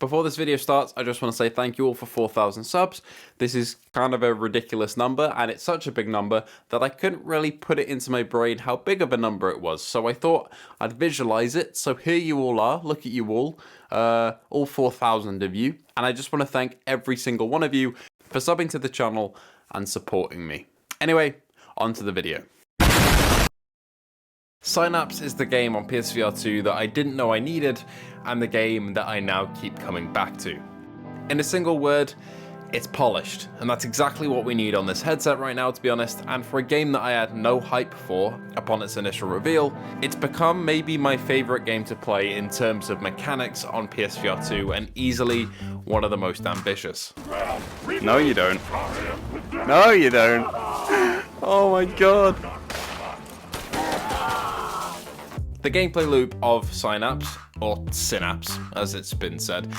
Before this video starts, I just want to say thank you all for 4,000 subs. This is kind of a ridiculous number, and it's such a big number that I couldn't really put it into my brain how big of a number it was. So I thought I'd visualize it. So here you all are. Look at you all 4,000 of you. And I just want to thank every single one of you for subbing to the channel and supporting me. Anyway, on to the video. Synapse is the game on PSVR2 that I didn't know I needed, and the game that I now keep coming back to. In a single word, it's polished, and that's exactly what we need on this headset right now, to be honest. And for a game that I had no hype for upon its initial reveal, it's become maybe my favourite game to play in terms of mechanics on PSVR2, and easily one of the most ambitious. No you don't. No you don't. Oh my god. The gameplay loop of Synapse, or Synapse as it's been said,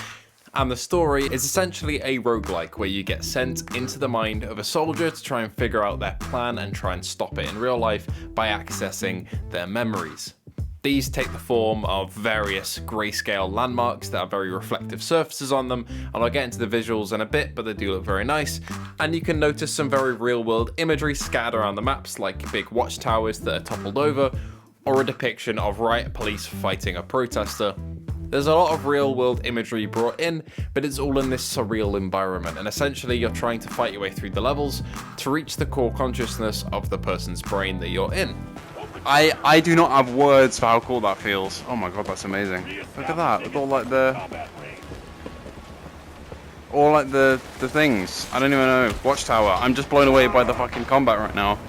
and the story is essentially a roguelike where you get sent into the mind of a soldier to try and figure out their plan and try and stop it in real life by accessing their memories. These take the form of various grayscale landmarks that have very reflective surfaces on them, and I'll get into the visuals in a bit, but they do look very nice. And you can notice some very real-world imagery scattered around the maps, like big watchtowers that are toppled over, or a depiction of riot police fighting a protester. There's a lot of real-world imagery brought in, but it's all in this surreal environment, and essentially you're trying to fight your way through the levels to reach the core consciousness of the person's brain that you're in. I do not have words for how cool that feels. Oh my god, that's amazing. Look at that. Look all like the things. I don't even know. Watchtower. I'm just blown away by the fucking combat right now.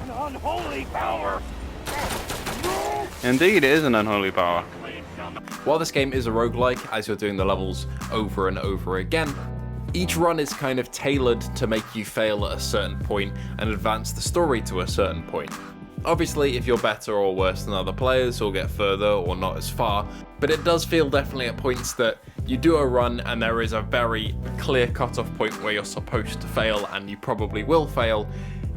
An unholy power. Indeed, it is an unholy power. While this game is a roguelike, as you're doing the levels over and over again, each run is kind of tailored to make you fail at a certain point and advance the story to a certain point. Obviously, if you're better or worse than other players, you'll get further or not as far, but it does feel definitely at points that you do a run and there is a very clear cut-off point where you're supposed to fail, and you probably will fail,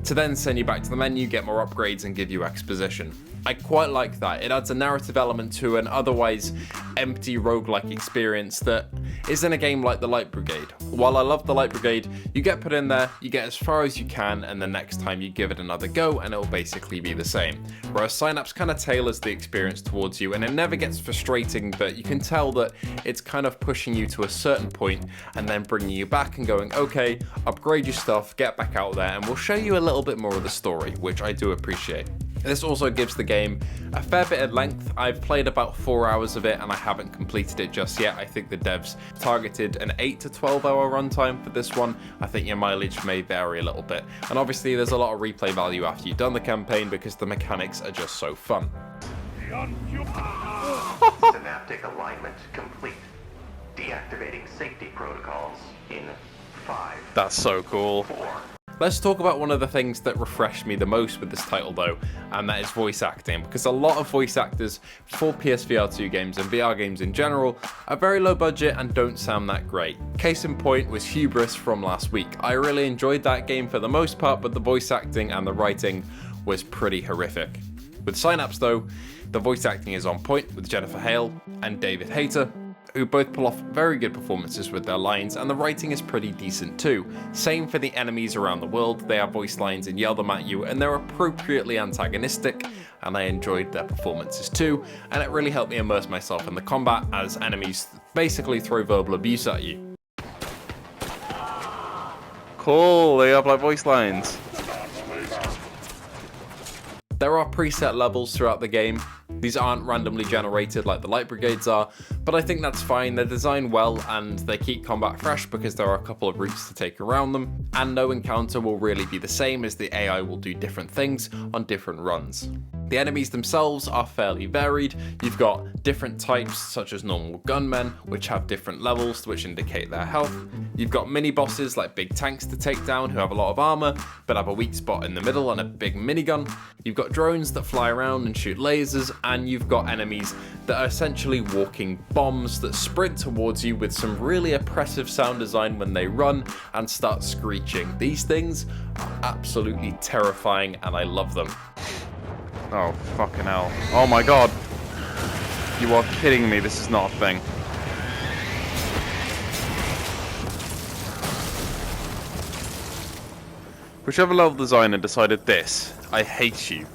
to then send you back to the menu, get more upgrades, and give you exposition. I quite like that. It adds a narrative element to an otherwise empty roguelike experience that is in a game like the Light Brigade. While I love the Light Brigade, you get put in there, you get as far as you can, and the next time you give it another go and it'll basically be the same. Whereas Synapse kind of tailors the experience towards you, and it never gets frustrating, but you can tell that it's kind of pushing you to a certain point and then bringing you back and going, okay, upgrade your stuff, get back out there, and we'll show you a little bit more of the story, which I do appreciate. This also gives the game a fair bit of length. I've played about 4 hours of it and I haven't completed it just yet. I think the devs targeted an 8 to 12 hour runtime for this one. I think your mileage may vary a little bit. And obviously there's a lot of replay value after you've done the campaign because the mechanics are just so fun. Synaptic alignment complete. Deactivating safety protocols in 5. That's so cool. 4. Let's talk about one of the things that refreshed me the most with this title though, and that is voice acting, because a lot of voice actors for PSVR2 games and VR games in general are very low budget and don't sound that great. Case in point was Hubris from last week. I really enjoyed that game for the most part, but the voice acting and the writing was pretty horrific. With Synapse though, the voice acting is on point with Jennifer Hale and David Hayter, who both pull off very good performances with their lines, and the writing is pretty decent too. Same for the enemies around the world, they have voice lines and yell them at you, and they're appropriately antagonistic, and I enjoyed their performances too, and it really helped me immerse myself in the combat as enemies basically throw verbal abuse at you. Cool, they have like voice lines. There are preset levels throughout the game. These aren't randomly generated like the Light Brigades are, but I think that's fine. They're designed well and they keep combat fresh because there are a couple of routes to take around them, and no encounter will really be the same as the AI will do different things on different runs. The enemies themselves are fairly varied. You've got different types such as normal gunmen, which have different levels which indicate their health. You've got mini bosses like big tanks to take down who have a lot of armor but have a weak spot in the middle and a big minigun. You've got drones that fly around and shoot lasers, and you've got enemies that are essentially walking bombs that sprint towards you with some really oppressive sound design when they run and start screeching. These things are absolutely terrifying and I love them. Oh, fucking hell. Oh my god. You are kidding me, this is not a thing. Whichever level designer decided this, I hate you.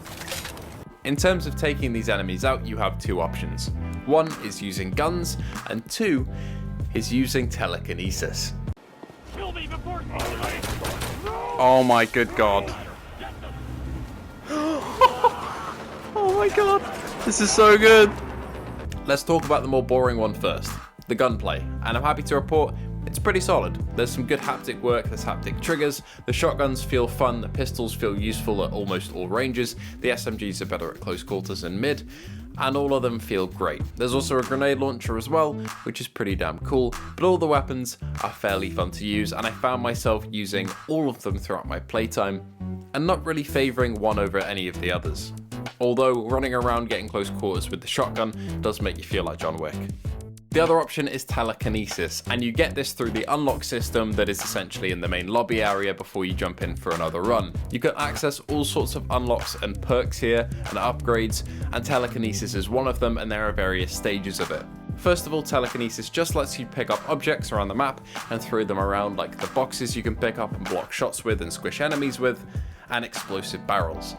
In terms of taking these enemies out, you have two options. One is using guns, and two is using telekinesis. Kill me before. Oh my good god. Oh my god. This is so good. Let's talk about the more boring one first, the gunplay, and I'm happy to report it's pretty solid. There's some good haptic work, there's haptic triggers, the shotguns feel fun, the pistols feel useful at almost all ranges, the SMGs are better at close quarters and mid, and all of them feel great. There's also a grenade launcher as well, which is pretty damn cool, but all the weapons are fairly fun to use, and I found myself using all of them throughout my playtime, and not really favouring one over any of the others. Although running around getting close quarters with the shotgun does make you feel like John Wick. The other option is telekinesis, and you get this through the unlock system that is essentially in the main lobby area before you jump in for another run. You can access all sorts of unlocks and perks here and upgrades, and telekinesis is one of them, and there are various stages of it. First of all, telekinesis just lets you pick up objects around the map and throw them around, like the boxes you can pick up and block shots with and squish enemies with, and explosive barrels.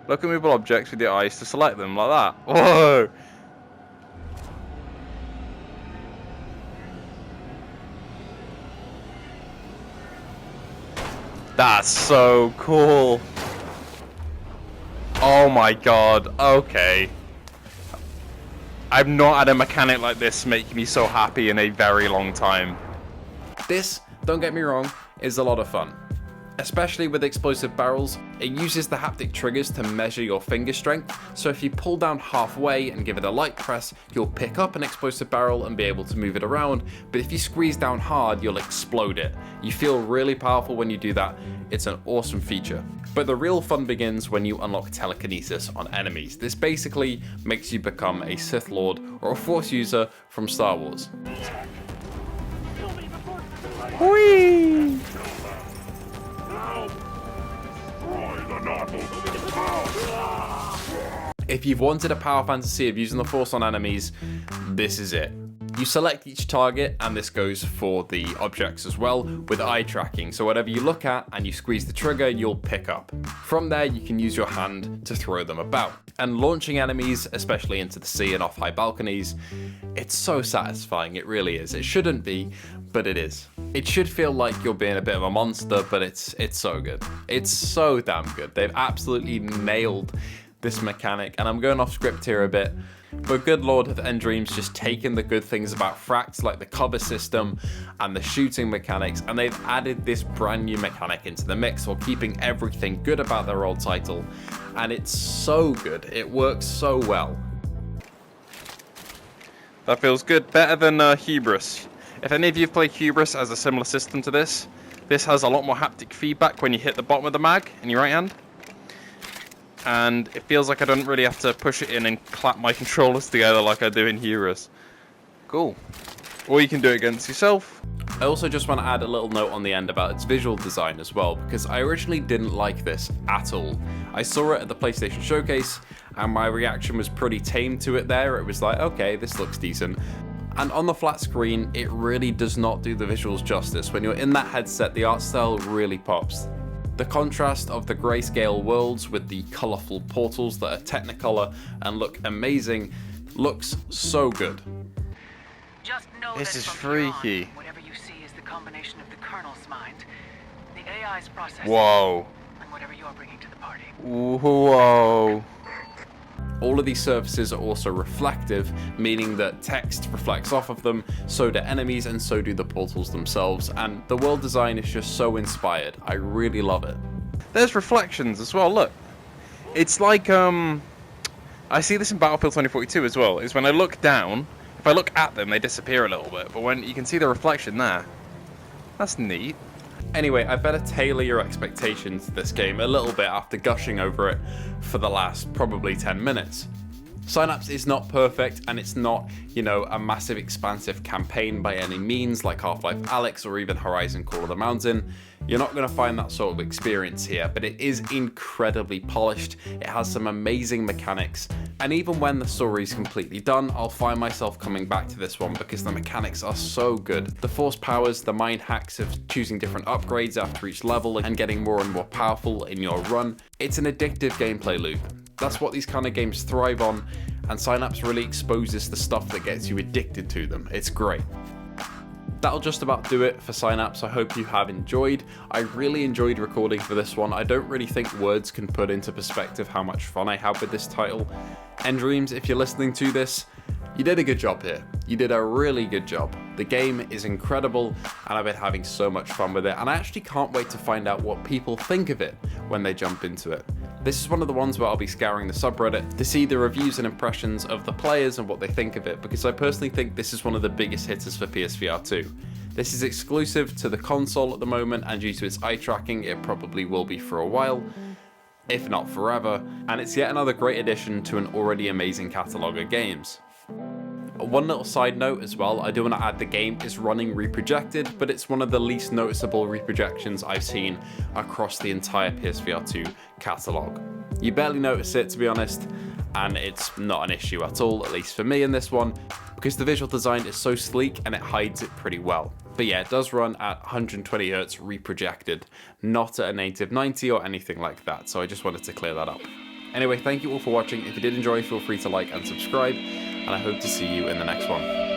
Look at movable objects with your eyes to select them, like that. Whoa! That's so cool. Oh my god, okay. I've not had a mechanic like this make me so happy in a very long time. This, don't get me wrong, is a lot of fun. Especially with explosive barrels, it uses the haptic triggers to measure your finger strength, so if you pull down halfway and give it a light press, you'll pick up an explosive barrel and be able to move it around, but if you squeeze down hard, you'll explode it. You feel really powerful when you do that, it's an awesome feature. But the real fun begins when you unlock telekinesis on enemies. This basically makes you become a Sith Lord or a Force user from Star Wars. Kill me before. Whee! If you've wanted a power fantasy of using the Force on enemies, this is it. You select each target, and this goes for the objects as well, with eye tracking, so whatever you look at and you squeeze the trigger, you'll pick up. From there, you can use your hand to throw them about. And launching enemies, especially into the sea and off high balconies, it's so satisfying, it really is. It shouldn't be, but it is. It should feel like you're being a bit of a monster, but it's so good. It's so damn good. They've absolutely nailed this mechanic, and I'm going off script here a bit, but good lord, have Endreams just taken the good things about Frax, like the cover system and the shooting mechanics, and they've added this brand new mechanic into the mix while keeping everything good about their old title, and it's so good. It works so well. That feels good. Better than Hubris. If any of you have played Hubris as a similar system to this has a lot more haptic feedback when you hit the bottom of the mag in your right hand. And it feels like I don't really have to push it in and clap my controllers together like I do in Hubris. Cool. Or you can do it against yourself. I also just want to add a little note on the end about its visual design as well, because I originally didn't like this at all. I saw it at the PlayStation Showcase, and my reaction was pretty tame to it there. It was like, okay, this looks decent. And on the flat screen, it really does not do the visuals justice. When you're in that headset, the art style really pops. The contrast of the grayscale worlds with the colourful portals that are Technicolor and look amazing looks so good. Just know This that is from here on, freaky. whatever you see is the combination of the Colonel's mind, the AI's processing, Whoa. and whatever you're bringing to the party. Whoa. All of these surfaces are also reflective, meaning that text reflects off of them, so do enemies, and so do the portals themselves, and the world design is just so inspired. I really love it. There's reflections as well, look. It's like, I see this in Battlefield 2042 as well, is when I look down, if I look at them, they disappear a little bit, but when you can see the reflection there. That's neat. Anyway, I better tailor your expectations to this game a little bit after gushing over it for the last probably 10 minutes. Synapse is not perfect, and it's not, you know, a massive expansive campaign by any means like Half-Life Alyx or even Horizon Call of the Mountain. You're not going to find that sort of experience here, but it is incredibly polished. It has some amazing mechanics, and even when the story is completely done, I'll find myself coming back to this one because the mechanics are so good. The force powers, the mind hacks of choosing different upgrades after each level and getting more and more powerful in your run. It's an addictive gameplay loop. That's what these kind of games thrive on, and Synapse really exposes the stuff that gets you addicted to them. It's great. That'll just about do it for Synapse. I hope you have enjoyed. I really enjoyed recording for this one. I don't really think words can put into perspective how much fun I have with this title. Dreams, if you're listening to this, you did a good job here. You did a really good job. The game is incredible, and I've been having so much fun with it, and I actually can't wait to find out what people think of it when they jump into it. This is one of the ones where I'll be scouring the subreddit to see the reviews and impressions of the players and what they think of it, because I personally think this is one of the biggest hitters for PSVR2. This is exclusive to the console at the moment, and due to its eye tracking, it probably will be for a while, if not forever, and it's yet another great addition to an already amazing catalogue of games. One little side note as well, I do want to add the game is running reprojected, but it's one of the least noticeable reprojections I've seen across the entire PSVR2 catalogue. You barely notice it, to be honest, and it's not an issue at all, at least for me in this one, because the visual design is so sleek and it hides it pretty well. But yeah, it does run at 120Hz reprojected, not at a native 90 or anything like that, so I just wanted to clear that up. Anyway, thank you all for watching. If you did enjoy, feel free to like and subscribe, and I hope to see you in the next one.